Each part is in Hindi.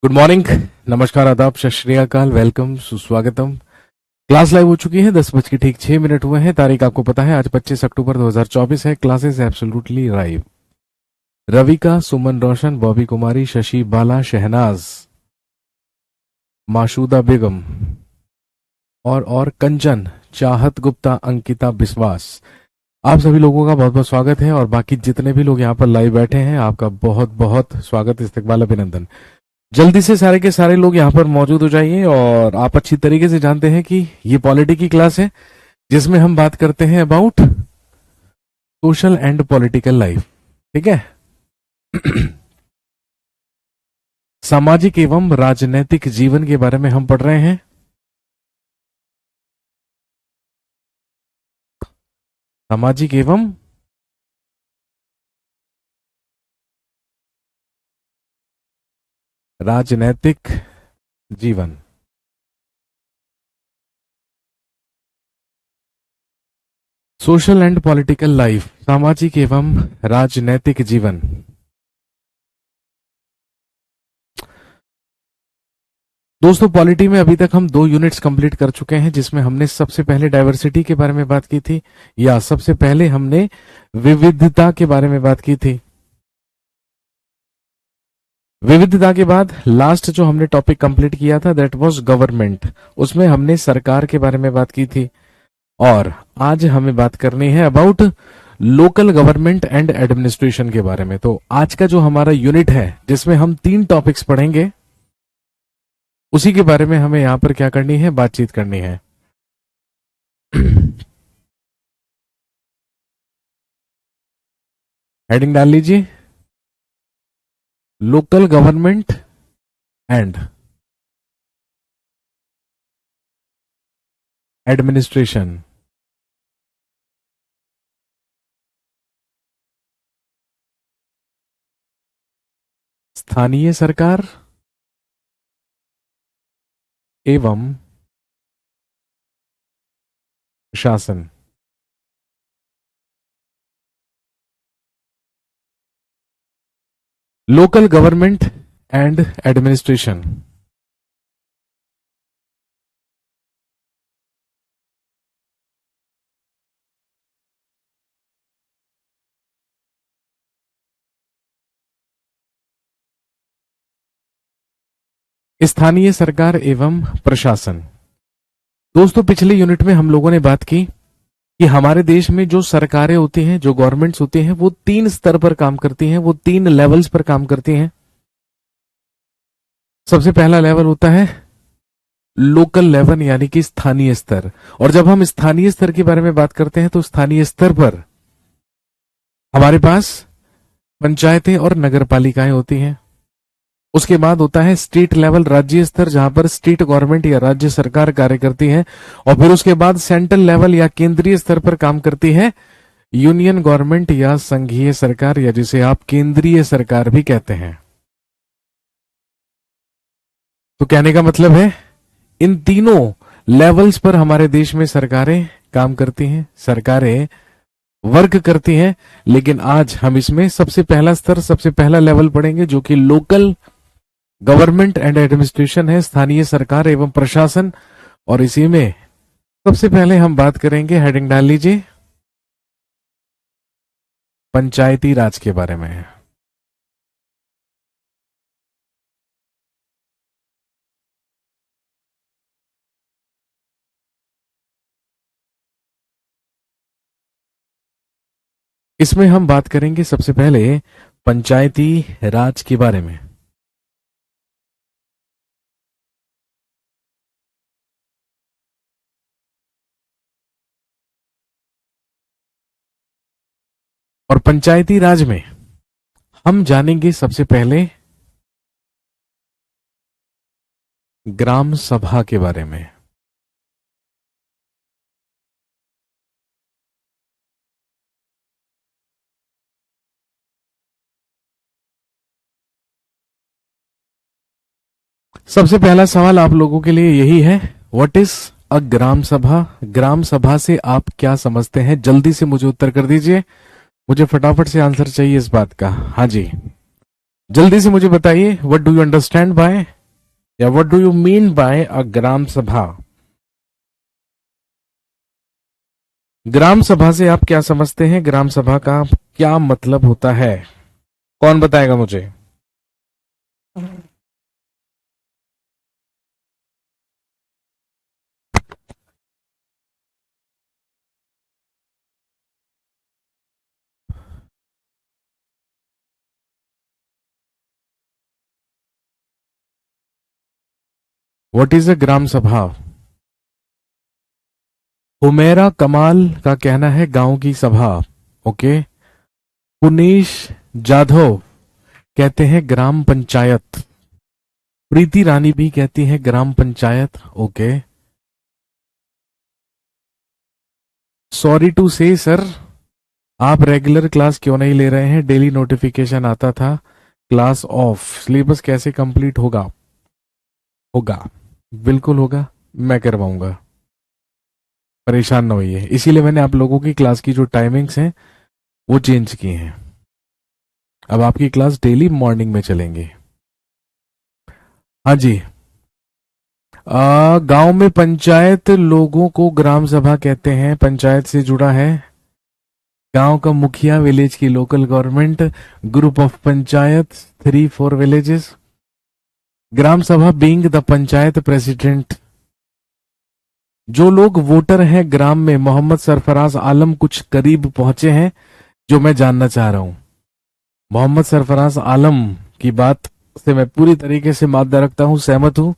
गुड मॉर्निंग, नमस्कार, आदाब, सत श्री अकाल, वेलकम, सुस्वागतम। क्लास लाइव हो चुकी है। 10:06 हुए हैं। तारीख आपको पता है, आज 25 अक्टूबर 2024 है। Classes absolutely live. Ravika, Suman Roshan, Bobby Kumari, Shashi Bala, Shahnaz, Mashooda Begum और कंचन, चाहत गुप्ता, अंकिता बिस्वास, आप सभी लोगों का बहुत बहुत स्वागत है। और बाकी जितने भी लोग यहाँ पर लाइव बैठे हैं, आपका बहुत बहुत स्वागत, इस्तकबाल, अभिनंदन। जल्दी से सारे के सारे लोग यहाँ पर मौजूद हो जाइए। और आप अच्छी तरीके से जानते हैं कि ये पॉलिटी की क्लास है, जिसमें हम बात करते हैं about social and political life. ठीक है। सामाजिक एवं राजनैतिक जीवन के बारे में हम पढ़ रहे हैं। सामाजिक एवं राजनैतिक जीवन। सोशल एंड पॉलिटिकल लाइफ, सामाजिक एवं राजनैतिक जीवन। दोस्तों, पॉलिटी में अभी तक हम 2 यूनिट्स कंप्लीट कर चुके हैं, जिसमें हमने सबसे पहले डाइवर्सिटी के बारे में बात की थी, या सबसे पहले हमने विविधता के बारे में बात की थी। विविधता के बाद लास्ट जो हमने टॉपिक कंप्लीट किया था, दैट वाज गवर्नमेंट। उसमें हमने सरकार के बारे में बात की थी। और आज हमें बात करनी है about local government and administration के बारे में। तो आज का जो हमारा यूनिट है, जिसमें हम 3 टॉपिक्स पढ़ेंगे, उसी के बारे में हमें यहां पर क्या करनी है, बातचीत करनी है। हेडिंग डाल लीजिए, लोकल गवर्नमेंट एंड एडमिनिस्ट्रेशन। स्थानीय सरकार एवं शासन। Local government and administration. स्थानीय सरकार एवं प्रशासन। दोस्तों, पिछले यूनिट में हम लोगों ने बात की कि हमारे देश में जो सरकारें होती हैं, जो गवर्नमेंट्स होती हैं, वो 3 स्तर पर काम करती हैं, वो 3 लेवल्स पर काम करती हैं। सबसे पहला लेवल होता है लोकल लेवल, यानी कि स्थानीय स्तर। और जब हम स्थानीय स्तर के बारे में बात करते हैं, तो स्थानीय स्तर पर हमारे पास पंचायतें और नगर पालिकाएं होती हैं। उसके बाद होता है स्टेट लेवल, राज्य स्तर, जहां पर स्टेट गवर्नमेंट या राज्य सरकार कार्य करती है। और फिर उसके बाद सेंट्रल लेवल या केंद्रीय स्तर पर काम करती है यूनियन गवर्नमेंट या संघीय सरकार, या जिसे आप केंद्रीय सरकार भी कहते हैं। तो कहने का मतलब है, इन तीनों लेवल्स पर हमारे देश में सरकारें काम करती हैं, सरकारें वर्क करती हैं। लेकिन आज हम इसमें सबसे पहला स्तर, सबसे पहला लेवल पढ़ेंगे, जो कि लोकल गवर्नमेंट एंड एडमिनिस्ट्रेशन है, स्थानीय सरकार एवं प्रशासन। और इसी में सबसे पहले हम बात करेंगे, हेडिंग डाल लीजिए, पंचायती राज के बारे में। इसमें हम बात करेंगे सबसे पहले पंचायती राज के बारे में। और पंचायती राज में हम जानेंगे सबसे पहले ग्राम सभा के बारे में। सबसे पहला सवाल आप लोगों के लिए यही है, what is a gram sabha? Gram सभा से आप क्या समझते हैं? जल्दी से मुझे उत्तर कर दीजिए, मुझे फटाफट से आंसर चाहिए इस बात का। हाँ जी, जल्दी से मुझे बताइए, what do you understand by, या what do you mean by a gram sabha? Gram सभा से आप क्या समझते हैं? ग्राम सभा का क्या मतलब होता है? कौन बताएगा मुझे? व्हाट इज अ ग्राम सभा? हुमेरा कमाल का कहना है गांव की सभा। ओके। पुनीश जाधव कहते हैं ग्राम पंचायत। प्रीति रानी भी कहती है ग्राम पंचायत। ओके। सॉरी टू से सर, आप रेगुलर क्लास क्यों नहीं ले रहे हैं? डेली नोटिफिकेशन आता था क्लास ऑफ। सिलेबस कैसे कंप्लीट होगा? होगा, बिल्कुल होगा, मैं करवाऊंगा, परेशान ना होइए। इसीलिए मैंने आप लोगों की क्लास की जो टाइमिंग्स हैं वो चेंज की हैं। अब आपकी क्लास डेली मॉर्निंग में चलेंगी। हाँ जी। गांव में पंचायत लोगों को ग्राम सभा कहते हैं। पंचायत से जुड़ा है गांव का मुखिया, विलेज की local government, group of panchayat, 3-4 villages. Gram sabha being the panchayat president. जो लोग वोटर हैं ग्राम में, मोहम्मद सरफराज आलम कुछ करीब पहुंचे हैं जो मैं जानना चाह रहा हूं। मोहम्मद सरफराज आलम की बात से मैं पूरी तरीके से माद्दा रखता हूं, सहमत हूं।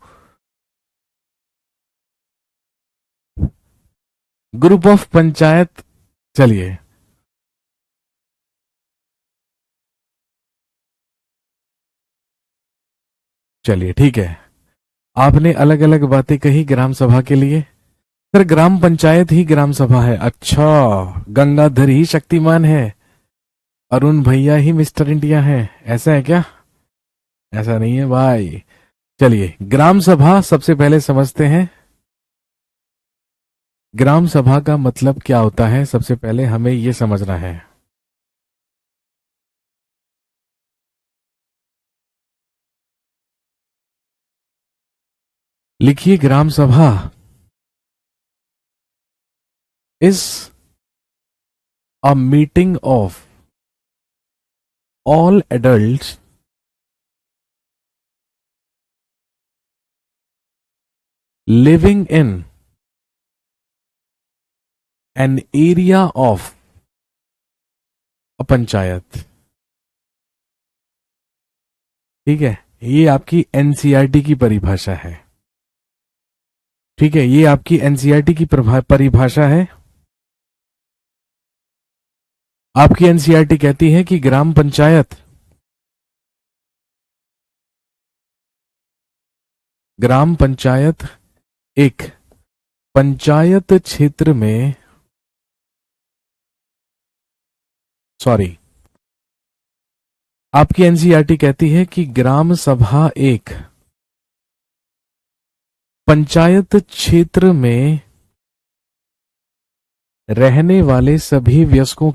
ग्रुप ऑफ पंचायत, चलिए चलिए ठीक है। आपने अलग अलग बातें कही ग्राम सभा के लिए। सर ग्राम पंचायत ही ग्राम सभा है। अच्छा, गंगाधर ही शक्तिमान है, अरुण भैया ही मिस्टर इंडिया है, ऐसा है क्या? ऐसा नहीं है भाई। चलिए, ग्राम सभा सबसे पहले समझते हैं। ग्राम सभा का मतलब क्या होता है, सबसे पहले हमें यह समझना है। लिखिए, ग्राम सभा is a meeting of all adults living in an area of a panchayat. ठीक है, ये आपकी एनसीईआरटी की परिभाषा है। ठीक है, ये आपकी एनसीईआरटी की परिभाषा है। आपकी एनसीईआरटी कहती है कि ग्राम पंचायत एक पंचायत क्षेत्र में, सॉरी, आपकी एनसीईआरटी कहती है कि ग्राम सभा एक पंचायत क्षेत्र में रहने वाले सभी वयस्कों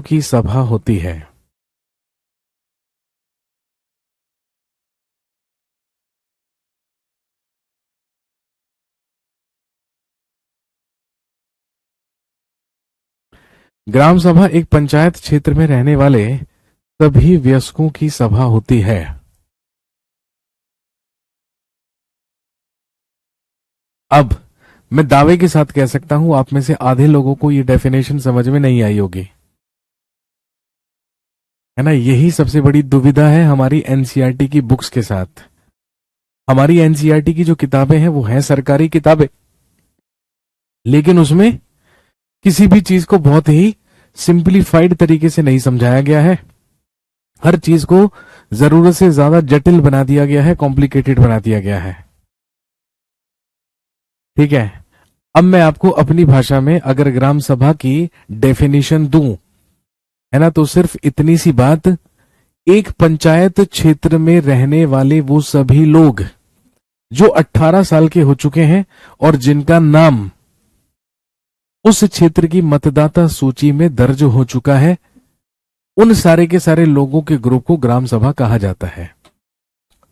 की सभा होती है। ग्राम सभा एक पंचायत क्षेत्र में रहने वाले सभी वयस्कों की सभा होती है। अब मैं दावे के साथ कह सकता हूं, आप में से आधे लोगों को ये डेफिनेशन समझ में नहीं आई होगी, है ना? यही सबसे बड़ी दुविधा है हमारी एनसीईआरटी की बुक्स के साथ। हमारी एनसीईआरटी की जो किताबें हैं वो हैं सरकारी किताबें, लेकिन उसमें किसी भी चीज को बहुत ही सिंप्लीफाइड तरीके से नहीं समझाया गया है। हर चीज को जरूरत से ज्यादा जटिल बना दिया गया है, कॉम्प्लिकेटेड बना दिया गया है। ठीक है, अब मैं आपको अपनी भाषा में अगर ग्राम सभा की डेफिनेशन दूं, है ना, तो सिर्फ इतनी सी बात, एक पंचायत क्षेत्र में रहने वाले वो सभी लोग जो 18 साल के हो चुके हैं और जिनका नाम उस क्षेत्र की मतदाता सूची में दर्ज हो चुका है, उन सारे के सारे लोगों के ग्रुप को ग्राम सभा कहा जाता है।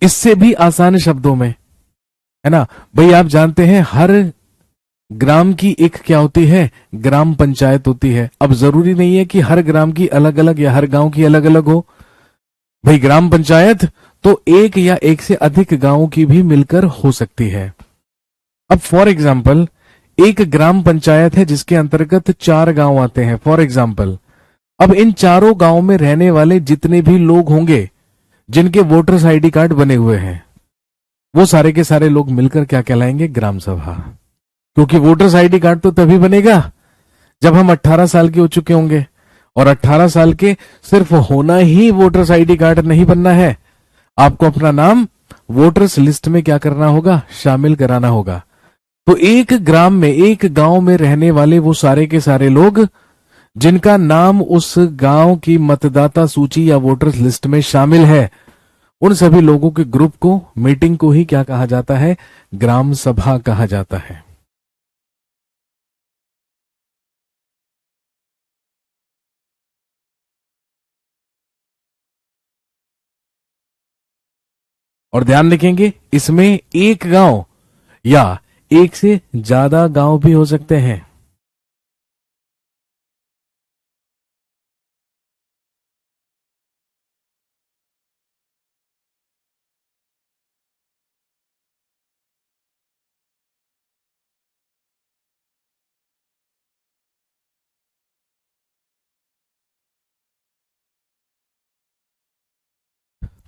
इससे भी आसान शब्दों में, है ना भाई, आप जानते हैं हर ग्राम की एक क्या होती है, ग्राम पंचायत होती है। अब जरूरी नहीं है कि हर ग्राम की अलग अलग या हर गांव की अलग अलग हो भाई। ग्राम पंचायत तो एक या एक से अधिक गांवों की भी मिलकर हो सकती है। अब फॉर एग्जाम्पल एक ग्राम पंचायत है जिसके अंतर्गत 4 गांव आते हैं फॉर एग्जाम्पल। अब इन चारों गांव में रहने वाले जितने भी लोग होंगे जिनके वोटर्स आईडी कार्ड बने हुए हैं, वो सारे के सारे लोग मिलकर क्या कहलाएंगे, ग्राम सभा। क्योंकि वोटर्स आईडी कार्ड तो तभी बनेगा जब हम 18 साल के हो चुके होंगे, और 18 साल के सिर्फ होना ही वोटर्स आईडी कार्ड नहीं बनना है, आपको अपना नाम वोटर्स लिस्ट में क्या करना होगा, शामिल कराना होगा। तो एक ग्राम में, एक गांव में रहने वाले वो सारे के सारे लोग जिनका नाम उस गांव की मतदाता सूची या वोटर्स लिस्ट में शामिल है, उन सभी लोगों के ग्रुप को, मीटिंग को ही क्या कहा जाता है, ग्राम सभा कहा जाता है। और ध्यान रखेंगे इसमें एक गांव या एक से ज्यादा गांव भी हो सकते हैं।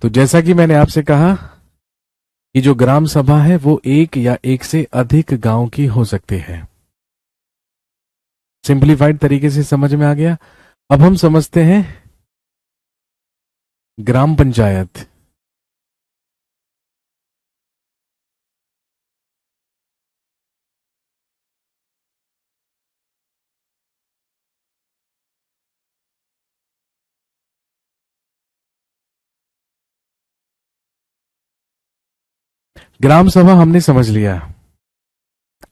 तो जैसा कि मैंने आपसे कहा कि जो ग्राम सभा है वो एक या एक से अधिक गांव की हो सकती है। सिंप्लीफाइड तरीके से समझ में आ गया। अब हम समझते हैं ग्राम पंचायत। ग्राम सभा हमने समझ लिया।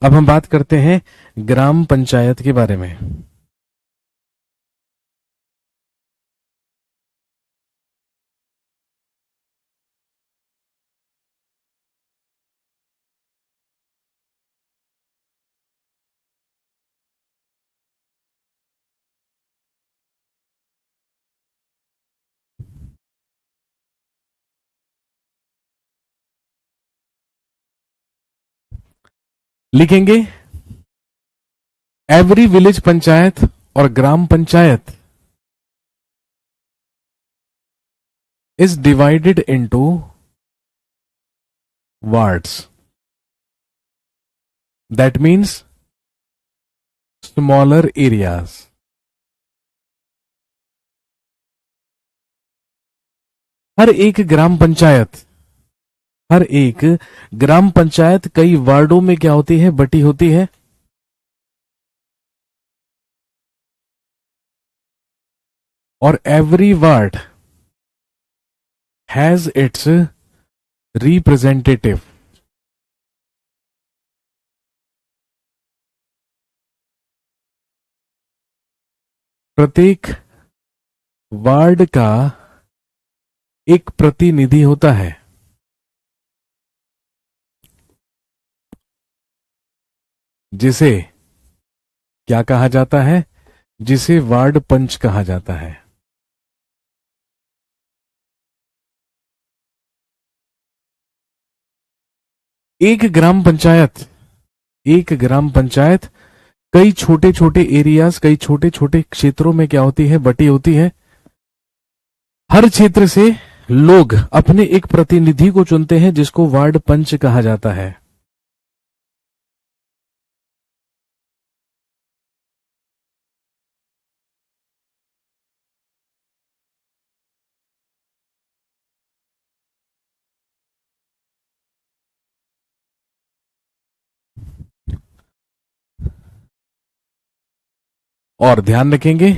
अब हम बात करते हैं ग्राम पंचायत के बारे में। लिखेंगे एवरी विलेज पंचायत और gram panchayat is divided into wards. That means smaller areas. हर एक ग्राम पंचायत, हर एक ग्राम पंचायत कई वार्डों में क्या होती है, बटी होती है। और every ward has its representative. प्रत्येक वार्ड का एक प्रतिनिधि होता है, जिसे क्या कहा जाता है, जिसे वार्ड पंच कहा जाता है। एक ग्राम पंचायत, एक ग्राम पंचायत कई छोटे छोटे एरियाज, कई छोटे छोटे क्षेत्रों में क्या होती है, बटी होती है। हर क्षेत्र से लोग अपने एक प्रतिनिधि को चुनते हैं जिसको वार्ड पंच कहा जाता है। और ध्यान रखेंगे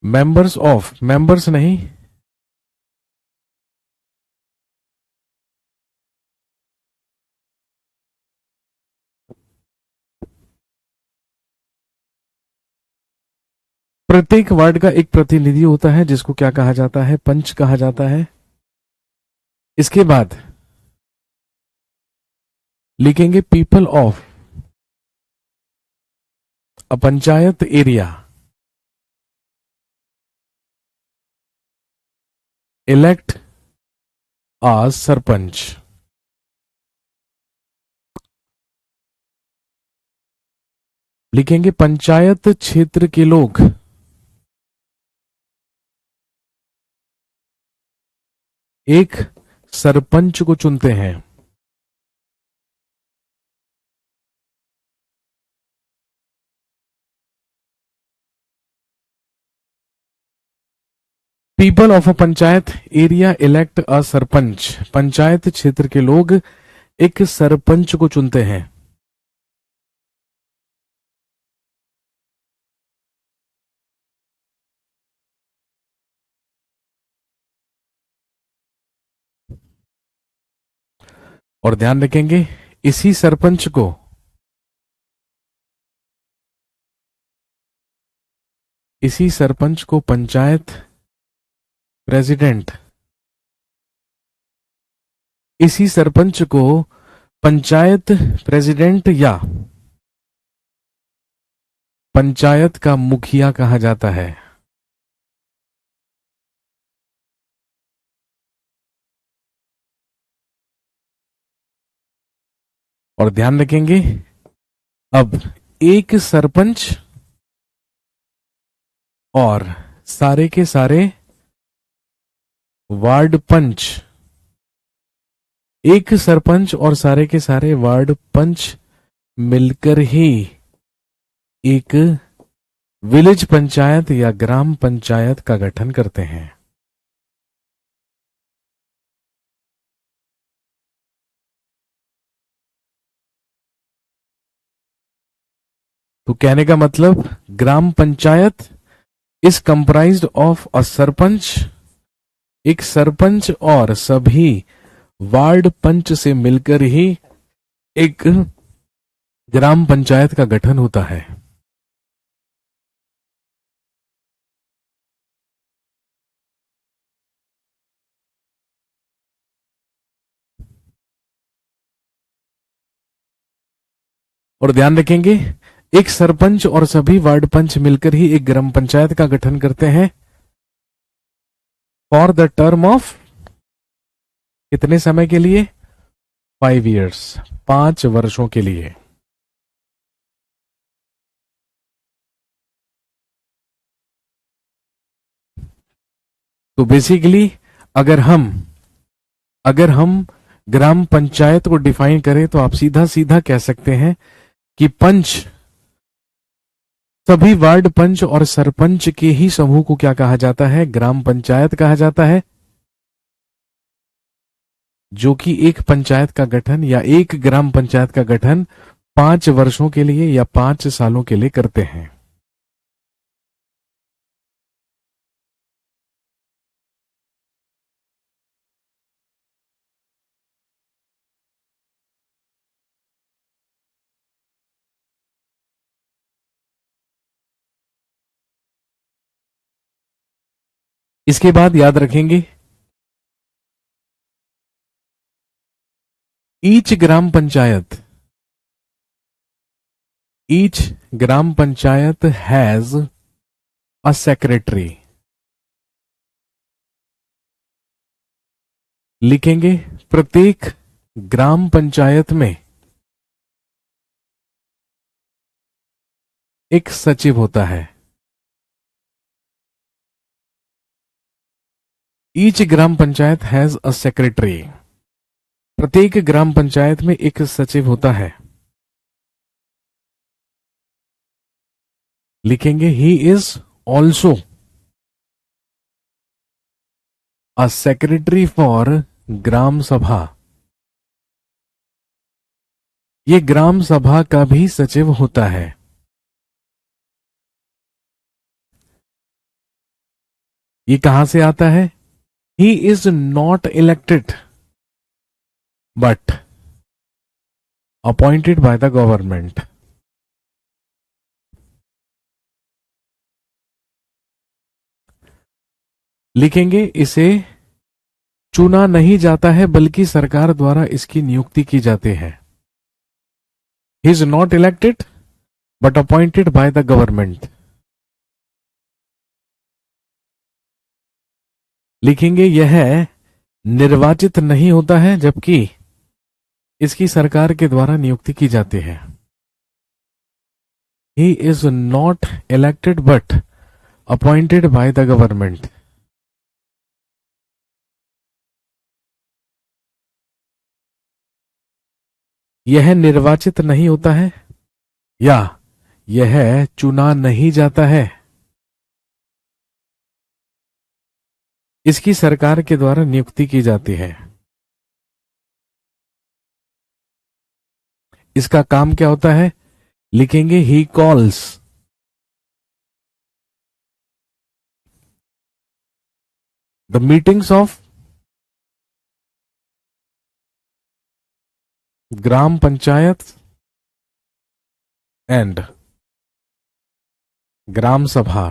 मेंबर्स ऑफ, मेंबर्स नहीं, प्रत्येक वार्ड का एक प्रतिनिधि होता है जिसको क्या कहा जाता है, पंच कहा जाता है। इसके बाद लिखेंगे people of a panchayat area elect a sarpanch. लिखेंगे पंचायत क्षेत्र के लोग एक सरपंच को चुनते हैं। People of a panchayat area elect अ सरपंच। पंचायत क्षेत्र के लोग एक सरपंच को चुनते हैं। और ध्यान रखेंगे इसी सरपंच को पंचायत प्रेसिडेंट, इसी सरपंच को पंचायत प्रेसिडेंट या पंचायत का मुखिया कहा जाता है। और ध्यान रखेंगे अब एक सरपंच और सारे के सारे वार्ड पंच, एक सरपंच और सारे के सारे वार्ड पंच मिलकर ही एक विलेज पंचायत या ग्राम पंचायत का गठन करते हैं। तो कहने का मतलब gram panchayat is comprised of a sarpanch, एक सरपंच और सभी वार्ड पंच से मिलकर ही एक ग्राम पंचायत का गठन होता है। और ध्यान रखेंगे एक सरपंच और सभी वार्ड पंच मिलकर ही एक ग्राम पंचायत का गठन करते हैं फॉर द टर्म ऑफ कितने समय के लिए, 5 years, 5 वर्षों के लिए। तो बेसिकली अगर हम ग्राम पंचायत को डिफाइन करें तो आप सीधा सीधा कह सकते हैं कि पंच, सभी वार्ड पंच और सरपंच के ही समूह को क्या कहा जाता है, ग्राम पंचायत कहा जाता है, जो कि एक पंचायत का गठन या एक ग्राम पंचायत का गठन 5 वर्षों के लिए या 5 सालों के लिए करते हैं। इसके बाद याद रखेंगे each gram panchayat has a secretary. लिखेंगे प्रत्येक ग्राम पंचायत में एक सचिव होता है। Each gram panchayat has a secretary. प्रत्येक ग्राम पंचायत में एक सचिव होता है। लिखेंगे he is also a secretary for gram sabha. ये ग्राम सभा का भी सचिव होता है। ये कहां से आता है, he is not elected but appointed by the government. लिखेंगे इसे चुना नहीं जाता है बल्कि सरकार द्वारा इसकी नियुक्ति की जाती है। He is not elected but appointed by the government. लिखेंगे यह निर्वाचित नहीं होता है जबकि इसकी सरकार के द्वारा नियुक्ति की जाती है। He is not elected but appointed by the government. यह निर्वाचित नहीं होता है या यह चुना नहीं जाता है, इसकी सरकार के द्वारा नियुक्ति की जाती है। इसका काम क्या होता है? लिखेंगे he calls the meetings of gram panchayat and gram sabha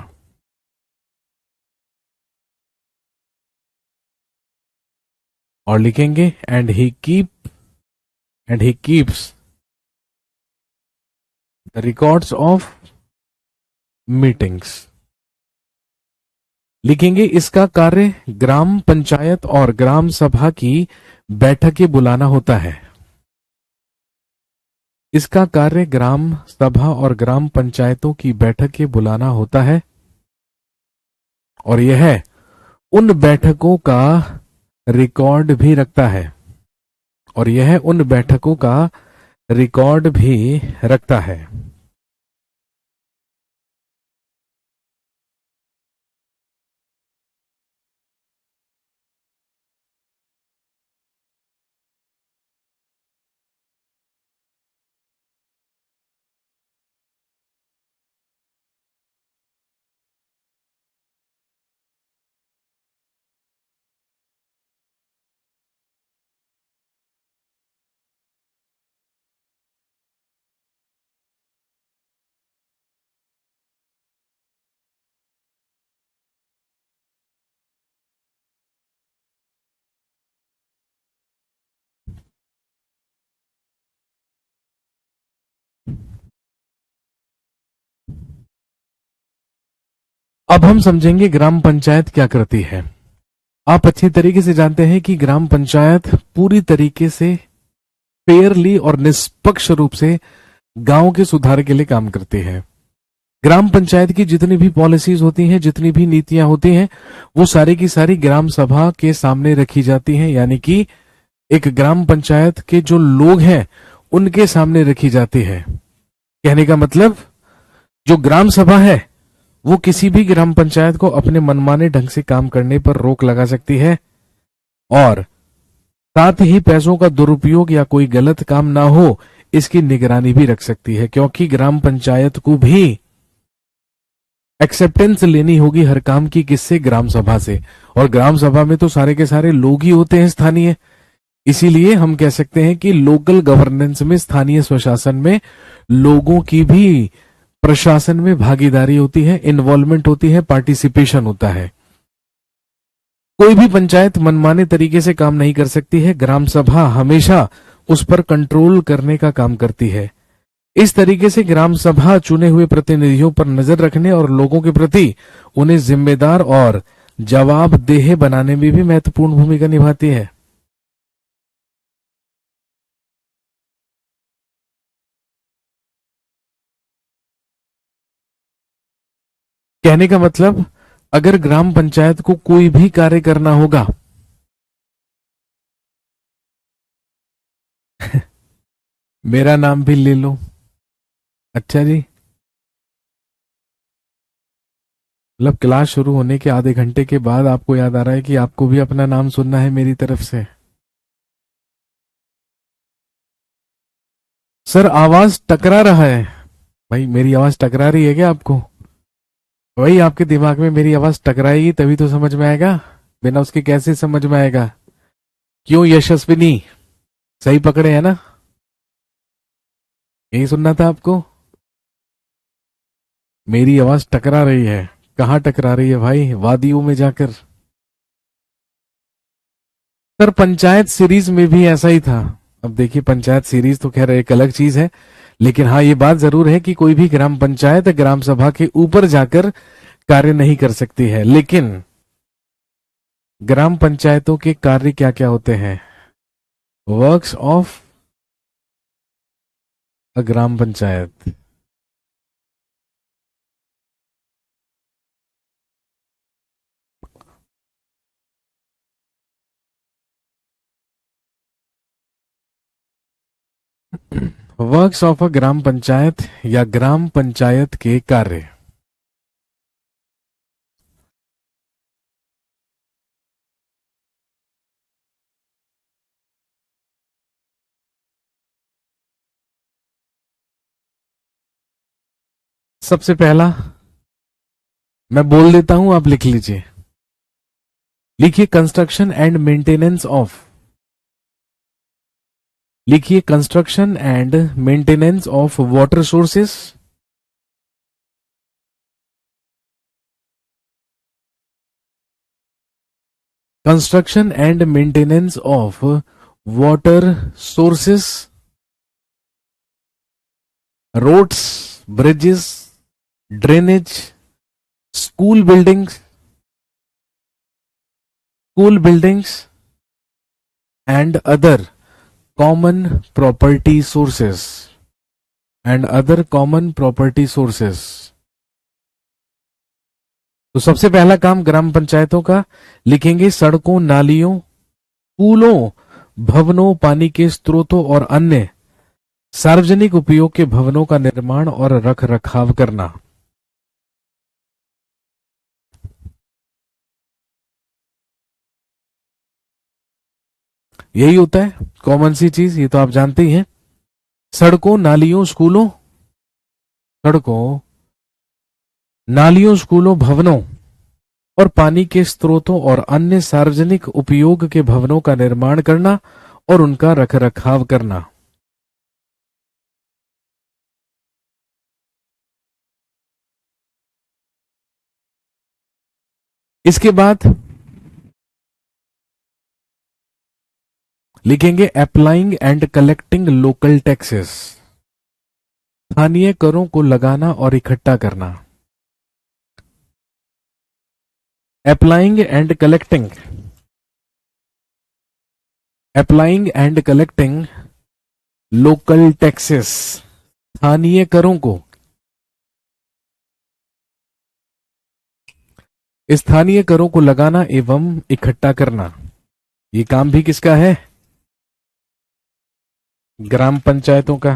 और लिखेंगे and he keeps the records of meetings. लिखेंगे इसका कार्य ग्राम पंचायत और ग्राम सभा की बैठकें बुलाना होता है। इसका कार्य ग्राम सभा और ग्राम पंचायतों की बैठकें बुलाना होता है और यह उन बैठकों का रिकॉर्ड भी रखता है अब हम समझेंगे ग्राम पंचायत क्या करती है। आप अच्छी तरीके से जानते हैं कि ग्राम पंचायत पूरी तरीके से फेयरली और निष्पक्ष रूप से गांव के सुधार के लिए काम करती है। ग्राम पंचायत की जितनी भी पॉलिसीज होती हैं, जितनी भी नीतियां होती हैं, वो सारी की सारी ग्राम सभा के सामने रखी जाती हैं, यानी कि एक ग्राम पंचायत के जो लोग हैं उनके सामने रखी जाती है। कहने का मतलब जो ग्राम सभा है वो किसी भी ग्राम पंचायत को अपने मनमाने ढंग से काम करने पर रोक लगा सकती है और साथ ही पैसों का दुरुपयोग या कोई गलत काम ना हो इसकी निगरानी भी रख सकती है, क्योंकि ग्राम पंचायत को भी एक्सेप्टेंस लेनी होगी हर काम की। किससे? ग्राम सभा से। और ग्राम सभा में तो सारे के सारे लोग ही होते हैं स्थानीय। इसीलिए हम कह सकते हैं कि लोकल गवर्नेंस में, स्थानीय स्वशासन में लोगों की भी प्रशासन में भागीदारी होती है, इन्वॉल्वमेंट होती है, पार्टिसिपेशन होता है। कोई भी पंचायत मनमाने तरीके से काम नहीं कर सकती है। ग्राम सभा हमेशा उस पर कंट्रोल करने का काम करती है। इस तरीके से ग्राम सभा चुने हुए प्रतिनिधियों पर नजर रखने और लोगों के प्रति उन्हें जिम्मेदार और जवाबदेह बनाने में भी महत्वपूर्ण भूमिका निभाती है। कहने का मतलब अगर ग्राम पंचायत को कोई भी कार्य करना होगा मेरा नाम भी ले लो। अच्छा जी, मतलब क्लास शुरू होने के आधे घंटे के बाद आपको याद आ रहा है कि आपको भी अपना नाम सुनना है मेरी तरफ से। सर आवाज टकरा रहा है। भाई मेरी आवाज टकरा रही है क्या आपको? वही आपके दिमाग में मेरी आवाज टकराएगी तभी तो समझ में आएगा, बिना उसके कैसे समझ में आएगा? क्यों यशस्विनी, सही पकड़े है ना? यही सुनना था आपको। मेरी आवाज टकरा रही है। कहाँ टकरा रही है भाई? वादियों में जाकर। सर पंचायत सीरीज में भी ऐसा ही था। अब देखिए पंचायत सीरीज तो खैर एक अलग चीज है, लेकिन हाँ ये बात जरूर है कि कोई भी ग्राम पंचायत ग्राम सभा के ऊपर जाकर कार्य नहीं कर सकती है। लेकिन ग्राम पंचायतों के कार्य क्या क्या होते हैं? Works of a gram panchayat. Works of a gram panchayat या ग्राम पंचायत के कार्य। सबसे पहला मैं बोल देता हूं, आप लिख लीजिए। लिखिए कंस्ट्रक्शन एंड मेंटेनेंस ऑफ, लिखिए construction and maintenance of water sources, construction and maintenance of water sources, roads, bridges, drainage, school buildings, and other common property sources, and other common property sources. तो सबसे पहला काम ग्राम पंचायतों का, लिखेंगे सड़कों, नालियों, पुलों, भवनों, पानी के स्रोतों और अन्य सार्वजनिक उपयोग के भवनों का निर्माण और रख रखाव करना। यही होता है कॉमन सी चीज, ये तो आप जानते ही हैं। सड़कों, नालियों, स्कूलों, सड़कों, नालियों, स्कूलों, भवनों और पानी के स्रोतों और अन्य सार्वजनिक उपयोग के भवनों का निर्माण करना और उनका रखरखाव करना। इसके बाद लिखेंगे applying and collecting local taxes, स्थानीय करों को लगाना और इकट्ठा करना। Applying and collecting, applying and collecting local taxes, स्थानीय करों को, स्थानीय करों को लगाना एवं इकट्ठा करना। ये काम भी किसका है? ग्राम पंचायतों का।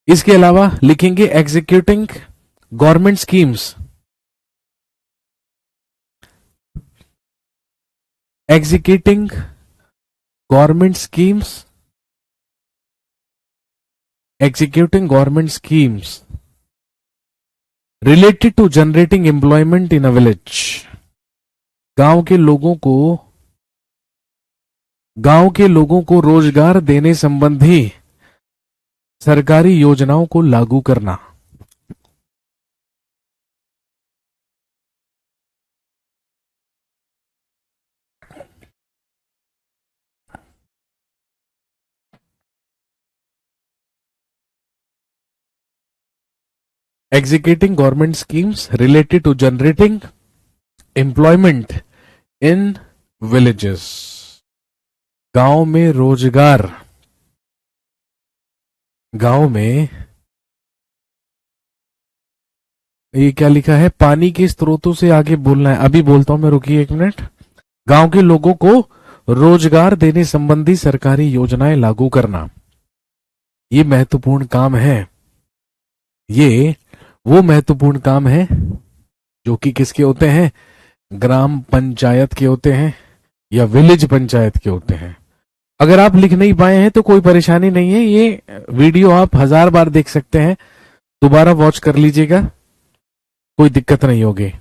इसके अलावा लिखेंगे executing government schemes, executing government schemes, executing government schemes related to generating employment in a village. गांव के लोगों को रोजगार देने संबंधी सरकारी योजनाओं को लागू करना। Executing government schemes related to generating employment in villages. गांव में रोजगार, गांव में, ये क्या लिखा है? पानी के स्रोतों से आगे बोलना है, अभी बोलता हूं मैं, रुकिए एक मिनट। गांव के लोगों को रोजगार देने संबंधी सरकारी योजनाएं लागू करना, ये महत्वपूर्ण काम है। ये वो महत्वपूर्ण काम है जो कि किसके होते हैं? ग्राम पंचायत के होते हैं या विलेज पंचायत के होते हैं। अगर आप लिख नहीं पाए हैं तो कोई परेशानी नहीं है, ये वीडियो आप 1000 बार देख सकते हैं, दोबारा वॉच कर लीजिएगा, कोई दिक्कत नहीं होगी।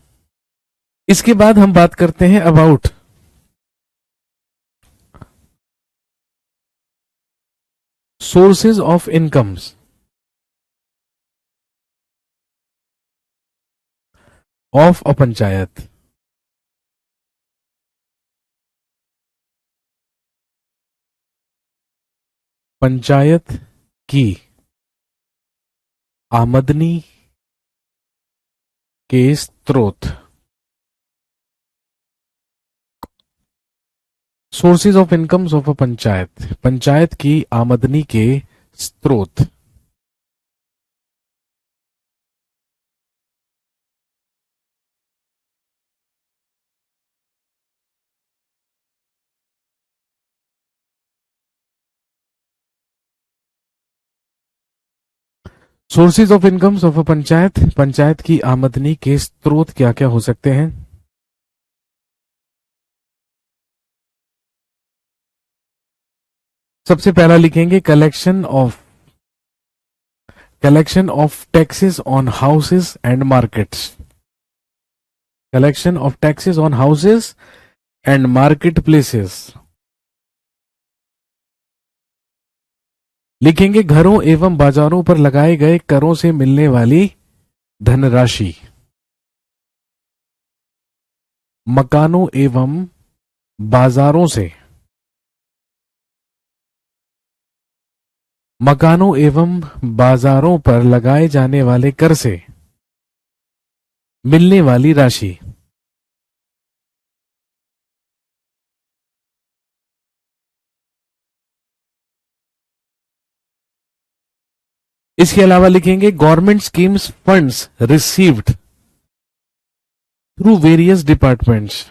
इसके बाद हम बात करते हैं about sources of incomes. Of a panchayat. Panchayat की आमदनी के स्रोत। Sources of incomes of a panchayat, panchayat की आमदनी के स्रोत। Sources of incomes of a panchayat, panchayat की आमदनी के स्रोत क्या क्या हो सकते हैं? सबसे पहला लिखेंगे collection of taxes on houses and markets. Collection of taxes on houses and market places. लिखेंगे घरों एवं बाजारों पर लगाए गए करों से मिलने वाली धनराशि। मकानों एवं बाजारों से, मकानों एवं बाजारों पर लगाए जाने वाले कर से मिलने वाली राशि। इसके अलावा लिखेंगे government schemes funds received through various departments.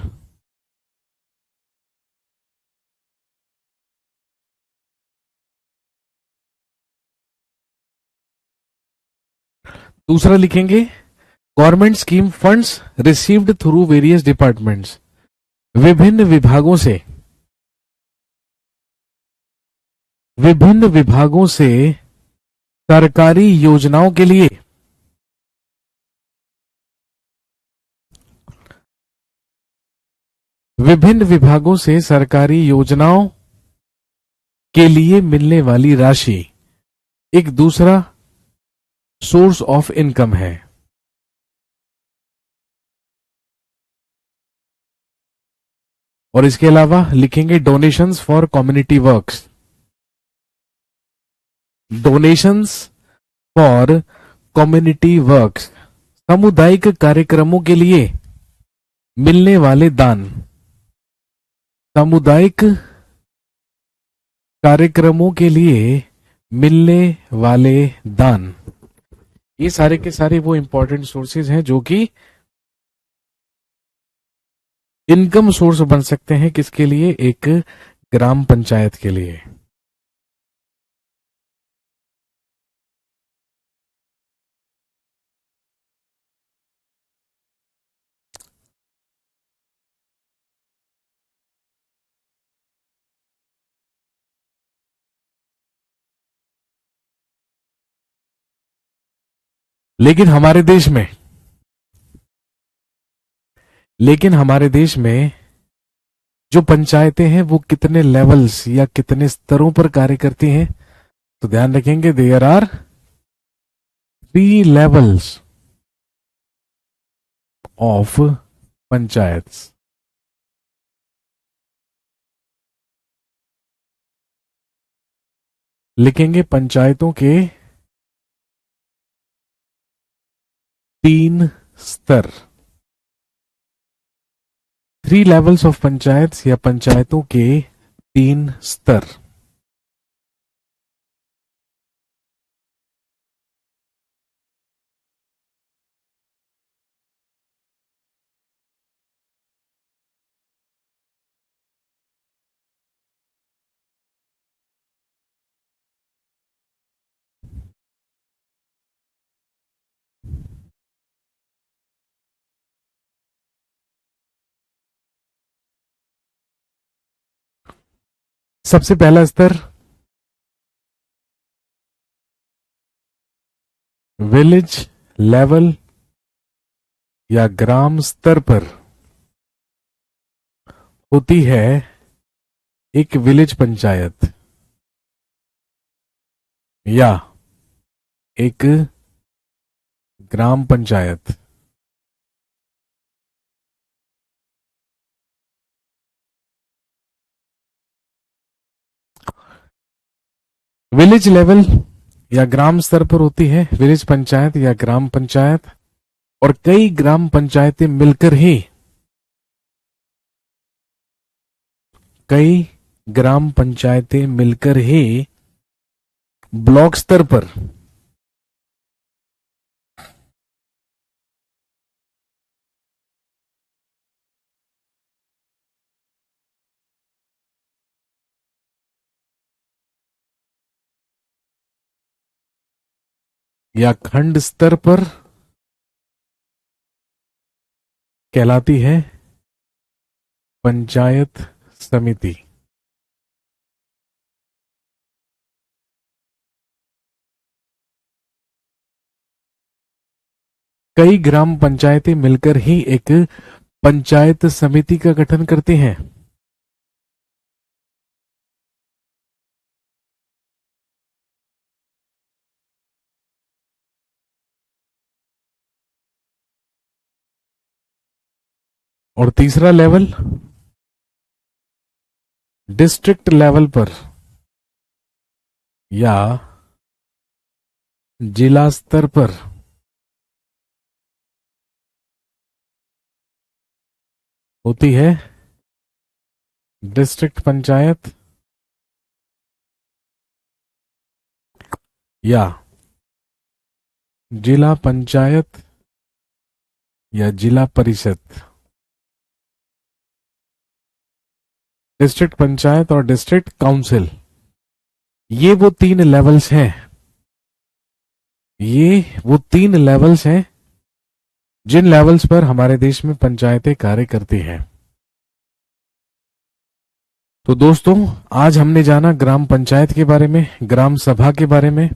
दूसरा लिखेंगे government scheme funds received through various departments, विभिन्न विभागों से, विभिन्न विभागों से सरकारी योजनाओं के लिए, विभिन्न विभागों से सरकारी योजनाओं के लिए मिलने वाली राशि एक दूसरा सोर्स ऑफ इनकम है। और इसके अलावा लिखेंगे donations for community works. Donations for community works, सामुदायिक कार्यक्रमों के लिए मिलने वाले दान। सामुदायिक कार्यक्रमों के लिए मिलने वाले दान। ये सारे के सारे वो इंपॉर्टेंट सोर्सेज हैं जो कि इनकम सोर्स बन सकते हैं किसके लिए? एक ग्राम पंचायत के लिए। लेकिन हमारे देश में लेकिन हमारे देश में जो पंचायतें हैं वो कितने लेवल्स या कितने स्तरों पर कार्य करती हैं? तो ध्यान रखेंगे there are 3 levels of panchayat. लिखेंगे पंचायतों के 3 स्तर। 3 लेवल्स ऑफ पंचायत या पंचायतों के 3 स्तर। सबसे पहला स्तर विलेज लेवल या ग्राम स्तर पर होती है एक विलेज पंचायत या एक ग्राम पंचायत। विलेज लेवल या ग्राम स्तर पर होती है विलेज पंचायत या ग्राम पंचायत, और कई ग्राम पंचायतें मिलकर ही ब्लॉक स्तर पर या खंड स्तर पर कहलाती है पंचायत समिति। कई ग्राम पंचायतें मिलकर ही एक पंचायत समिति का गठन करती हैं। और तीसरा लेवल डिस्ट्रिक्ट लेवल पर या जिला स्तर पर होती है डिस्ट्रिक्ट पंचायत या जिला पंचायत या जिला परिषद। डिस्ट्रिक्ट पंचायत और डिस्ट्रिक्ट काउंसिल, ये वो तीन लेवल्स हैं जिन लेवल्स पर हमारे देश में पंचायतें कार्य करती हैं। तो दोस्तों, आज हमने जाना ग्राम पंचायत के बारे में, ग्राम सभा के बारे में,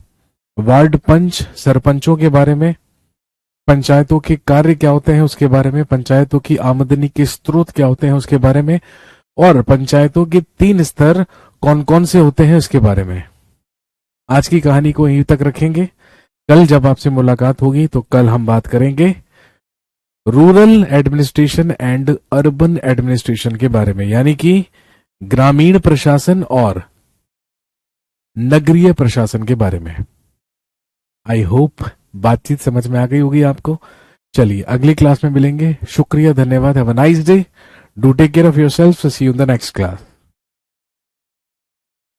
वार्ड पंच सरपंचों के बारे में, पंचायतों के कार्य क्या होते हैं उसके बारे में, पंचायतों की आमदनी के स्रोत क्या होते हैं उसके बारे में, और पंचायतों के 3 स्तर कौन कौन से होते हैं उसके बारे में। आज की कहानी को यहीं तक रखेंगे। कल जब आपसे मुलाकात होगी तो कल हम बात करेंगे rural administration and urban administration के बारे में, यानी कि ग्रामीण प्रशासन और नगरीय प्रशासन के बारे में। आई होप बातचीत समझ में आ गई होगी आपको। चलिए अगली क्लास में मिलेंगे। शुक्रिया, धन्यवाद। Have a nice day. Do take care of yourself. See you in the next class.